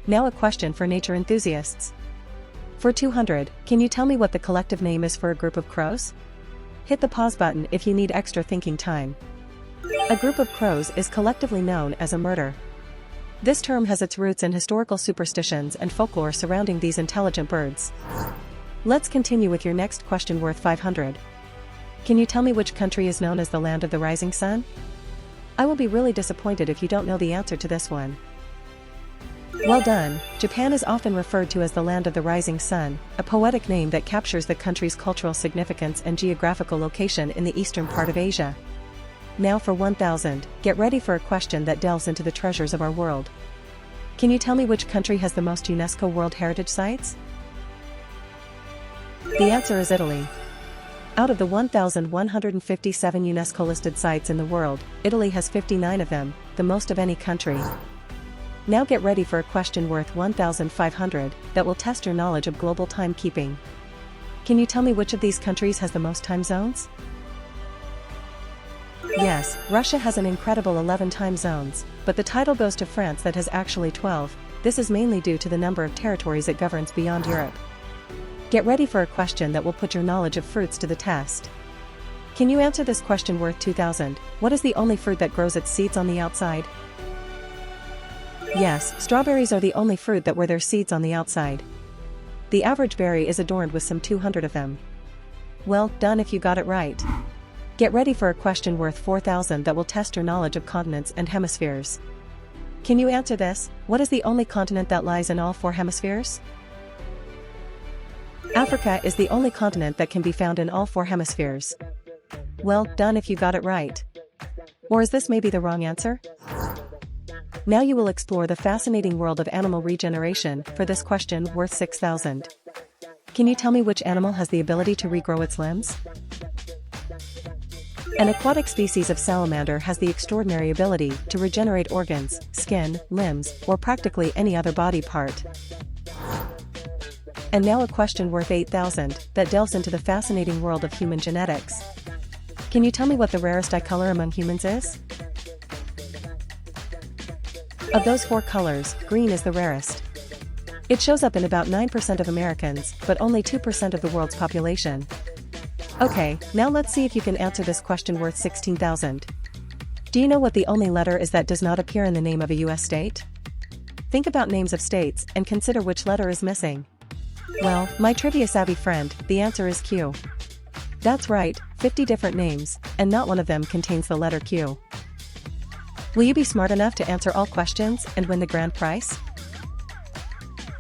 Now a question for nature enthusiasts. For 200, can you tell me what the collective name is for a group of crows? Hit the pause button if you need extra thinking time. A group of crows is collectively known as a murder. This term has its roots in historical superstitions and folklore surrounding these intelligent birds. Let's continue with your next question worth 500. Can you tell me which country is known as the land of the rising sun? I will be really disappointed if you don't know the answer to this one. Well done. Japan is often referred to as the land of the rising sun, a poetic name that captures the country's cultural significance and geographical location in the eastern part of Asia. Now for 1000, get ready for a question that delves into the treasures of our world. Can you tell me which country has the most UNESCO World Heritage Sites? The answer is Italy. Out of the 1,157 UNESCO-listed sites in the world, Italy has 59 of them, the most of any country. Now get ready for a question worth 1,500 that will test your knowledge of global timekeeping. Can you tell me which of these countries has the most time zones? Yes, Russia has an incredible 11 time zones, but the title goes to France that has actually 12. This is mainly due to the number of territories it governs beyond Europe. Get ready for a question that will put your knowledge of fruits to the test. Can you answer this question worth 2,000? What is the only fruit that grows its seeds on the outside? Yes, strawberries are the only fruit that wear their seeds on the outside. The average berry is adorned with some 200 of them. Well done if you got it right. Get ready for a question worth 4,000 that will test your knowledge of continents and hemispheres. Can you answer this? What is the only continent that lies in all 4 hemispheres? Africa is the only continent that can be found in all 4 hemispheres. Well done if you got it right. Or is this maybe the wrong answer? Now you will explore the fascinating world of animal regeneration for this question worth 6,000. Can you tell me which animal has the ability to regrow its limbs? An aquatic species of salamander has the extraordinary ability to regenerate organs, skin, limbs, or practically any other body part. And now a question worth 8,000 that delves into the fascinating world of human genetics. Can you tell me what the rarest eye color among humans is? Of those 4 colors, green is the rarest. It shows up in about 9% of Americans, but only 2% of the world's population. Okay, now let's see if you can answer this question worth 16,000. Do you know what the only letter is that does not appear in the name of a US state? Think about names of states and consider which letter is missing. Well, my trivia-savvy friend, the answer is Q. That's right, 50 different names, and not one of them contains the letter Q. Will you be smart enough to answer all questions and win the grand prize?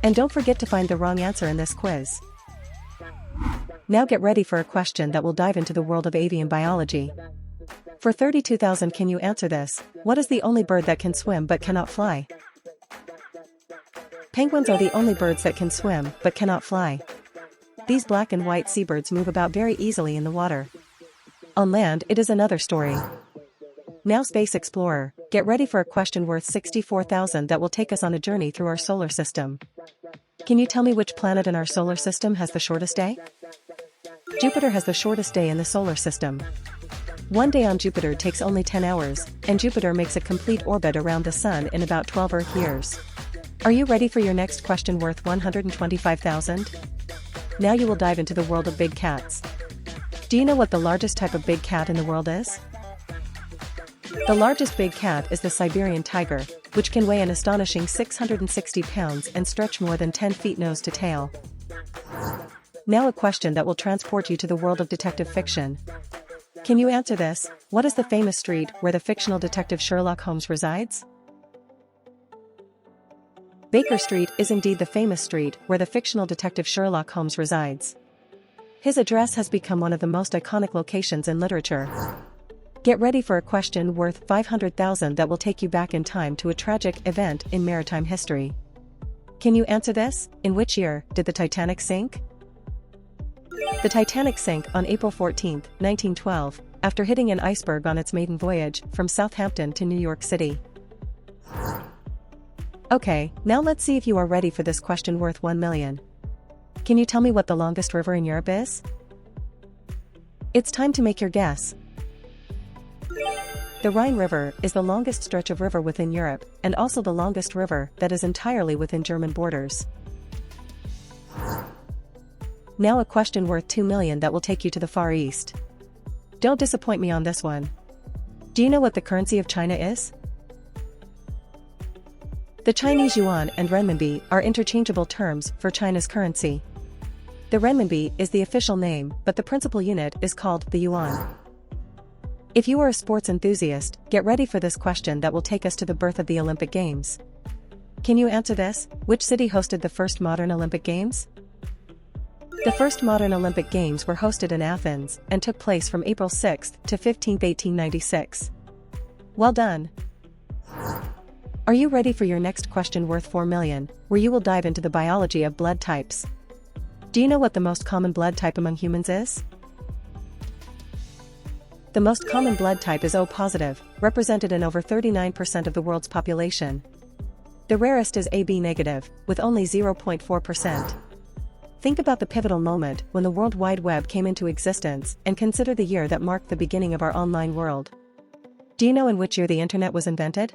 And don't forget to find the wrong answer in this quiz. Now get ready for a question that will dive into the world of avian biology. For 32,000, can you answer this? What is the only bird that can swim but cannot fly? Penguins are the only birds that can swim but cannot fly. These black and white seabirds move about very easily in the water. On land, it is another story. Now Space Explorer, get ready for a question worth 64,000 that will take us on a journey through our solar system. Can you tell me which planet in our solar system has the shortest day? Jupiter has the shortest day in the solar system. One day on Jupiter takes only 10 hours, and Jupiter makes a complete orbit around the Sun in about 12 Earth years. Are you ready for your next question worth 125,000? Now you will dive into the world of big cats. Do you know what the largest type of big cat in the world is? The largest big cat is the Siberian tiger, which can weigh an astonishing 660 pounds and stretch more than 10 feet nose to tail. Now a question that will transport you to the world of detective fiction. Can you answer this? What is the famous street where the fictional detective Sherlock Holmes resides? Baker Street is indeed the famous street where the fictional detective Sherlock Holmes resides. His address has become one of the most iconic locations in literature. Get ready for a question worth 500,000 that will take you back in time to a tragic event in maritime history. Can you answer this? In which year did the Titanic sink? The Titanic sank on April 14, 1912, after hitting an iceberg on its maiden voyage from Southampton to New York City. Okay, now let's see if you are ready for this question worth 1 million. Can you tell me what the longest river in Europe is? It's time to make your guess. The Rhine River is the longest stretch of river within Europe, and also the longest river that is entirely within German borders. Now a question worth 2 million that will take you to the Far East. Don't disappoint me on this one. Do you know what the currency of China is? The Chinese yuan and renminbi are interchangeable terms for China's currency. The renminbi is the official name, but the principal unit is called the yuan. If you are a sports enthusiast, get ready for this question that will take us to the birth of the Olympic Games. Can you answer this? Which city hosted the first modern Olympic Games? The first modern Olympic Games were hosted in Athens and took place from April 6 to 15, 1896. Well done! Are you ready for your next question worth 4 million, where you will dive into the biology of blood types? Do you know what the most common blood type among humans is? The most common blood type is O positive, represented in over 39% of the world's population. The rarest is AB negative, with only 0.4%. Think about the pivotal moment when the World Wide Web came into existence and consider the year that marked the beginning of our online world. Do you know in which year the internet was invented?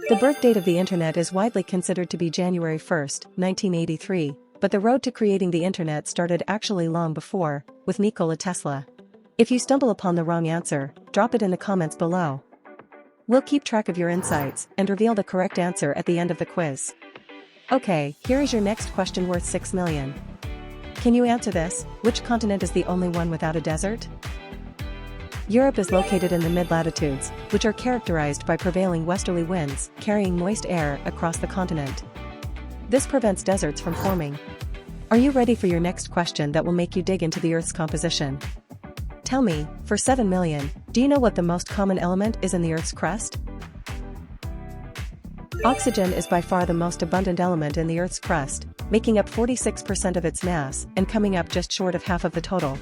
The birth date of the internet is widely considered to be January 1, 1983, but the road to creating the internet started actually long before, with Nikola Tesla. If you stumble upon the wrong answer, drop it in the comments below. We'll keep track of your insights and reveal the correct answer at the end of the quiz. Okay, here is your next question worth 6 million. Can you answer this? Which continent is the only one without a desert? Europe is located in the mid-latitudes, which are characterized by prevailing westerly winds, carrying moist air across the continent. This prevents deserts from forming. Are you ready for your next question that will make you dig into the Earth's composition? Tell me, for 7 million, do you know what the most common element is in the Earth's crust? Oxygen is by far the most abundant element in the Earth's crust, making up 46% of its mass and coming up just short of half of the total.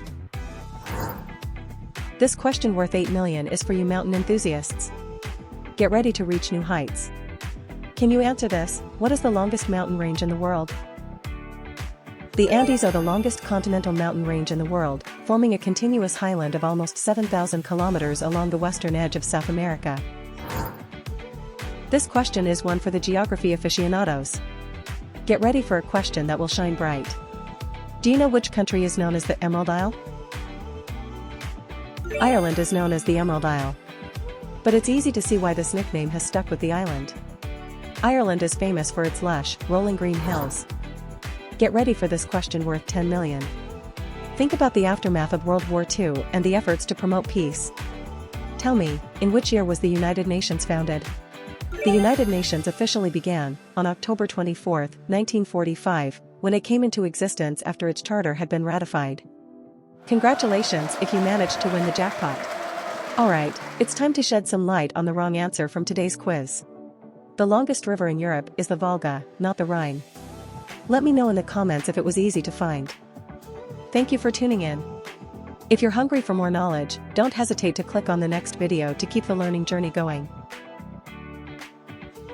This question worth 8 million is for you mountain enthusiasts. Get ready to reach new heights. Can you answer this? What is the longest mountain range in the world? The Andes are the longest continental mountain range in the world, forming a continuous highland of almost 7,000 kilometers along the western edge of South America. This question is one for the geography aficionados. Get ready for a question that will shine bright. Do you know which country is known as the Emerald Isle? Ireland is known as the Emerald Isle. But it's easy to see why this nickname has stuck with the island. Ireland is famous for its lush, rolling green hills. Get ready for this question worth 10 million. Think about the aftermath of World War II and the efforts to promote peace. Tell me, in which year was the United Nations founded? The United Nations officially began on October 24, 1945, when it came into existence after its charter had been ratified. Congratulations if you managed to win the jackpot. Alright, it's time to shed some light on the wrong answer from today's quiz. The longest river in Europe is the Volga, not the Rhine. Let me know in the comments if it was easy to find. Thank you for tuning in. If you're hungry for more knowledge, don't hesitate to click on the next video to keep the learning journey going.